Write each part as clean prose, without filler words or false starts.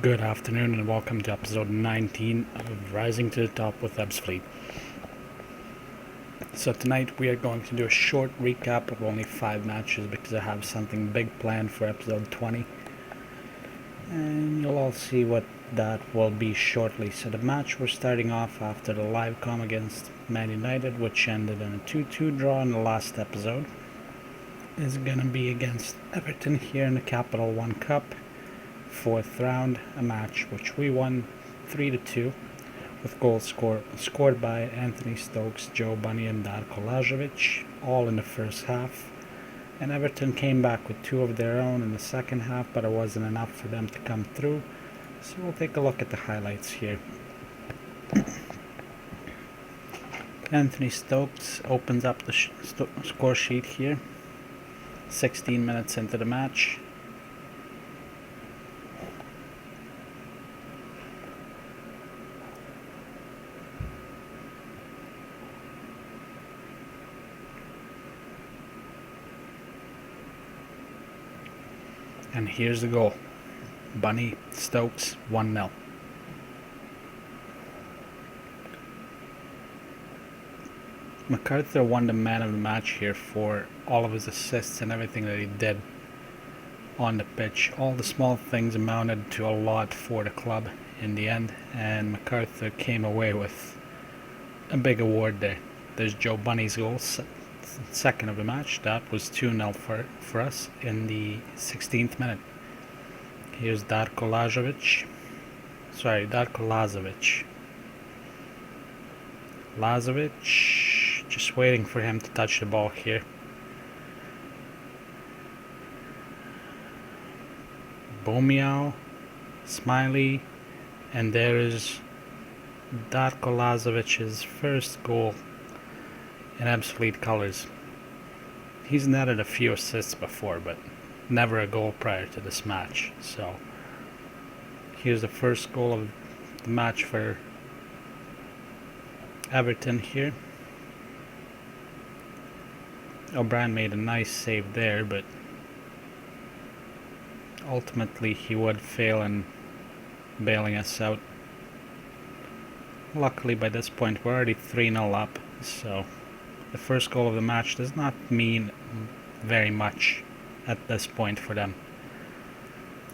Good afternoon and welcome to episode 19 of Rising to the Top with Ebbsfleet. So tonight we are going to do a short recap of only 5 matches because I have something big planned for episode 20. And you'll all see what that will be shortly. So the match we're starting off after the live com against Man United, which ended in a 2-2 draw in the last episode, is going to be against Everton here in the Capital One Cup. 4th round, a match which we won 3-2 with goals scored by Anthony Stokes, Joe Bunny and Darko Lajovic, all in the first half. And Everton came back with 2 of their own in the second half, but it wasn't enough for them to come through. So we'll take a look at the highlights here. Anthony Stokes opens up the score sheet here, 16 minutes into the match. And here's the goal. Bunny Stokes 1-0. MacArthur won the man of the match here for all of his assists and everything that he did on the pitch. All the small things amounted to a lot for the club in the end, and MacArthur came away with a big award there. There's Joe Bunny's goal, second of the match. That was 2-0 for us in the 16th minute. Here's Darko Lajovic. Lajovic, just waiting for him to touch the ball here. Bomiao, Smiley, and there is Darko Lazovic's first goal in Ebbsfleet colours. He's netted a few assists before, but never a goal prior to this match. So here's the first goal of the match for Everton here. O'Brien made a nice save there, but ultimately he would fail in bailing us out. Luckily by this point we're already 3-0 up, so the first goal of the match does not mean very much at this point for them.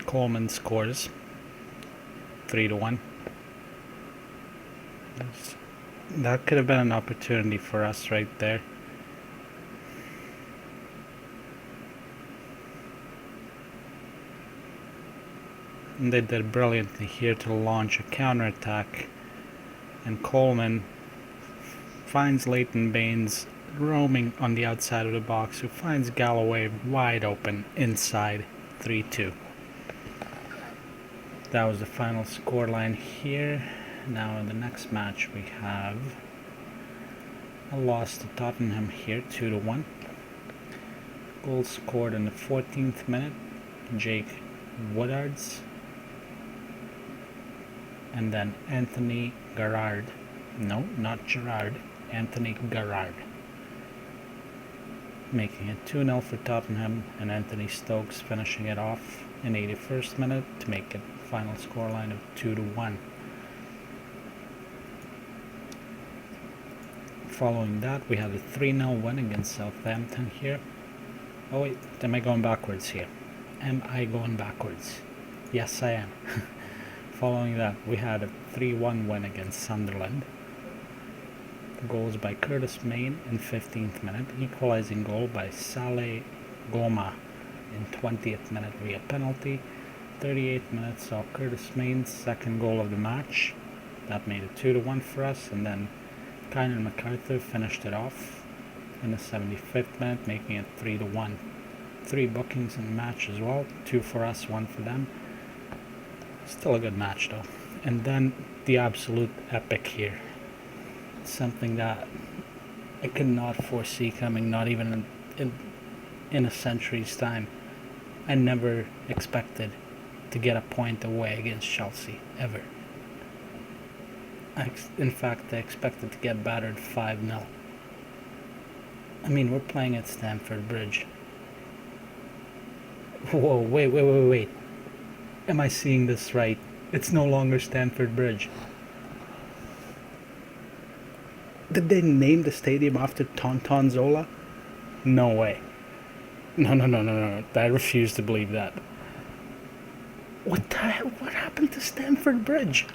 Coleman scores 3-1. That could have been an opportunity for us right there. And they did brilliantly here to launch a counter-attack, and Coleman finds Leighton Baines roaming on the outside of the box, who finds Galloway wide open inside. 3-2. That was the final scoreline here. Now in the next match we have a loss to Tottenham here, 2-1. Goal scored in the 14th minute, Jake Woodards. And then Anthony Gerrard. No, not Gerrard. Anthony Gerrard. Making it 2-0 for Tottenham, and Anthony Stokes finishing it off in 81st minute to make it final scoreline of 2-1. Following that, we had a 3-0 win against Southampton here. Oh wait, am I going backwards here? Yes, I am. Following that, we had a 3-1 win against Sunderland. Goals by Curtis Main in 15th minute, equalizing goal by Saleh Goma in 20th minute via penalty. 38th minute saw Curtis Main's second goal of the match. That made it 2-1 for us, and then Kynnan MacArthur finished it off in the 75th minute, making it 3-1. 3 bookings in the match as well, 2 for us, 1 for them. Still a good match though. And then the absolute epic here. Something that I could not foresee coming, not even in a century's time. I never expected to get a point away against Chelsea, ever. In fact, I expected to get battered 5-0. I mean, we're playing at Stamford Bridge. Whoa, wait. Am I seeing this right? It's no longer Stamford Bridge. Did they name the stadium after Tonton Zola? No way. No. I refuse to believe that. What the hell? What happened to Stamford Bridge?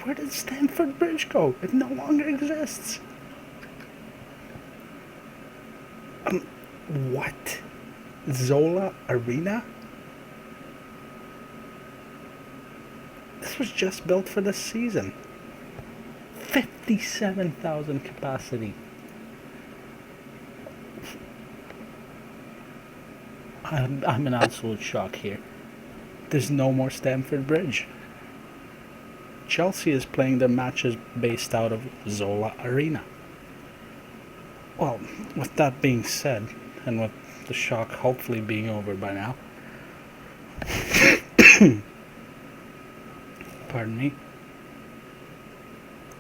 Where did Stamford Bridge go? It no longer exists. What? Zola Arena? This was just built for this season. 57,000 capacity. I'm in absolute shock here. There's no more Stamford Bridge. Chelsea is playing their matches based out of Zola Arena. Well, with that being said, and with the shock hopefully being over by now, pardon me,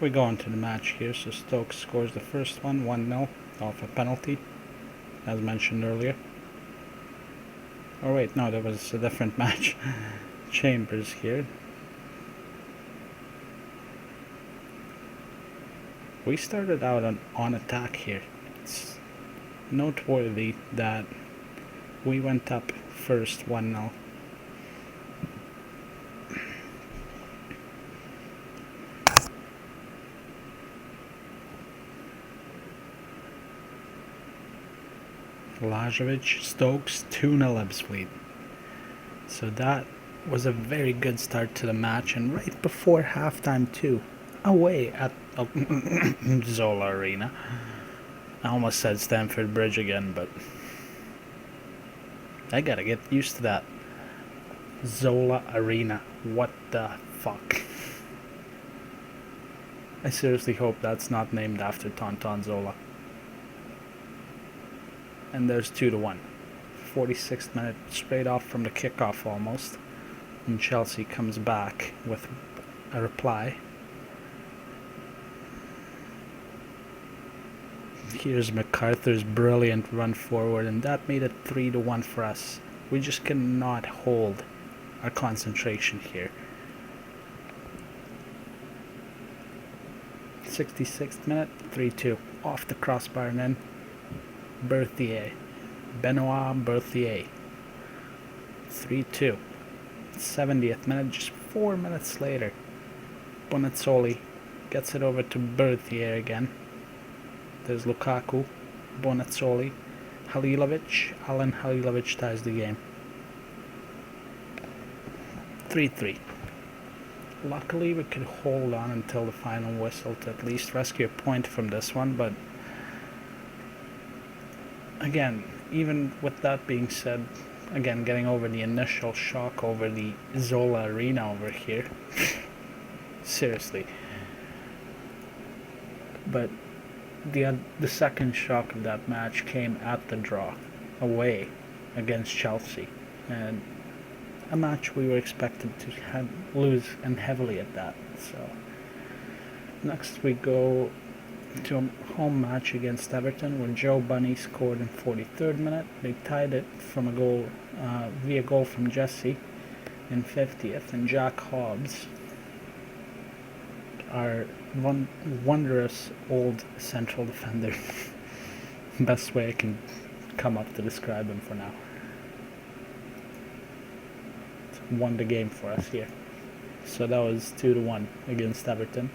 we go on to the match here. So Stoke scores the first one, 1-0, off a penalty, as mentioned earlier. Oh wait, no, that was a different match. Chambers here. We started out on attack here. It's noteworthy that we went up first 1-0. Lajovic, Stokes, 2-0 Ebbsfleet. So that was a very good start to the match, and right before halftime too, away at Zola Arena. I almost said Stamford Bridge again, but I gotta get used to that. Zola Arena. What the fuck? I seriously hope that's not named after Tonton Zola. And there's 2-1. 46th minute, straight off from the kickoff almost. And Chelsea comes back with a reply. Here's MacArthur's brilliant run forward, and that made it 3-1 for us. We just cannot hold our concentration here. 66th minute, 3-2. Off the crossbar and in. Berthier. Benoit Berthier. 3-2. 70th minute, just 4 minutes later. Bonazzoli gets it over to Berthier again. There's Lukaku, Bonazzoli, Halilovic. Alan Halilovic ties the game. 3-3. Luckily we could hold on until the final whistle to at least rescue a point from this one, but again, even with that being said, again, getting over the initial shock over the Zola Arena over here. Seriously. But the second shock of that match came at the draw, away against Chelsea, and a match we were expected to lose, and heavily at that. So next we go to a home match against Everton, where Joe Bunny scored in 43rd minute. They tied it from a goal via goal from Jesse in 50th, and Jack Hobbs, our wondrous old central defender. Best way I can come up to describe him for now. Won the game for us here. So that was 2-1 against Everton.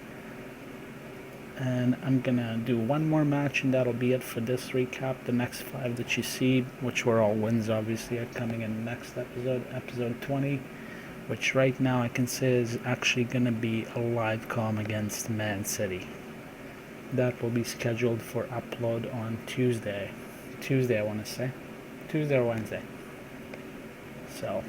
And I'm gonna do one more match, and that'll be it for this recap. The next 5 that you see, which were all wins obviously, are coming in the next episode, episode 20, which right now I can say is actually gonna be a live comm against Man City. That will be scheduled for upload on Tuesday I want to say, Tuesday or Wednesday. So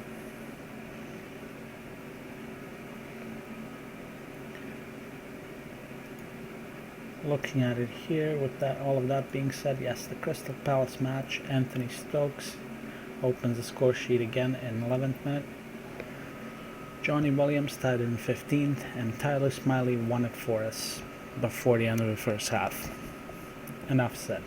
looking at it here, with that, all of that being said, yes, the Crystal Palace match, Anthony Stokes opens the score sheet again in 11th minute. Johnny Williams tied it in 15th, and Tyler Smiley won it for us before the end of the first half. Enough said.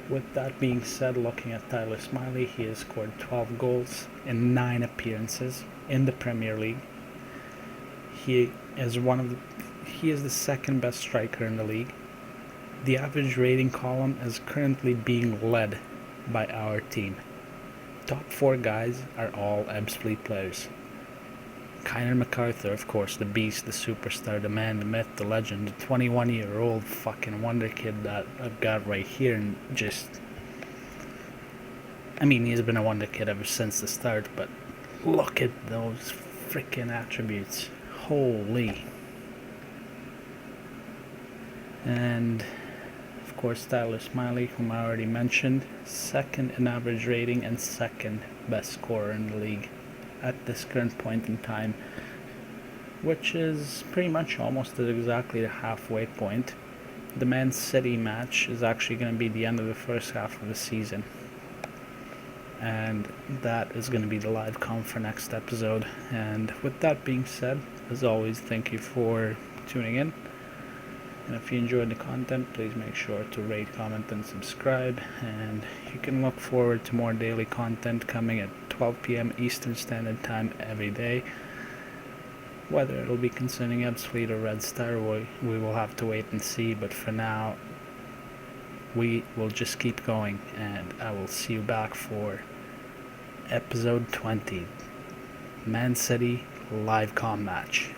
With that being said, looking at Tyler Smiley, he has scored 12 goals in 9 appearances in the Premier League. He is the second best striker in the league. The average rating column is currently being led by our team. Top 4 guys are all Ebbsfleet players. Kynor MacArthur, of course, the beast, the superstar, the man, the myth, the legend, the 21-year-old fucking wonder kid that I've got right here, and he's been a wonder kid ever since the start, but look at those freaking attributes. Holy. And of course, Tyler Smiley, whom I already mentioned, second in average rating and second best scorer in the league at this current point in time, which is pretty much almost at exactly the halfway point. The Man City match is actually going to be the end of the first half of the season, and that is going to be the live com for next episode. And with that being said, as always, thank you for tuning in. And if you enjoyed the content, please make sure to rate, comment, and subscribe. And you can look forward to more daily content coming at 12 p.m. Eastern Standard Time every day. Whether it'll be concerning Ebbsfleet or Red Star, we will have to wait and see. But for now, we will just keep going. And I will see you back for episode 20. Man City live com match.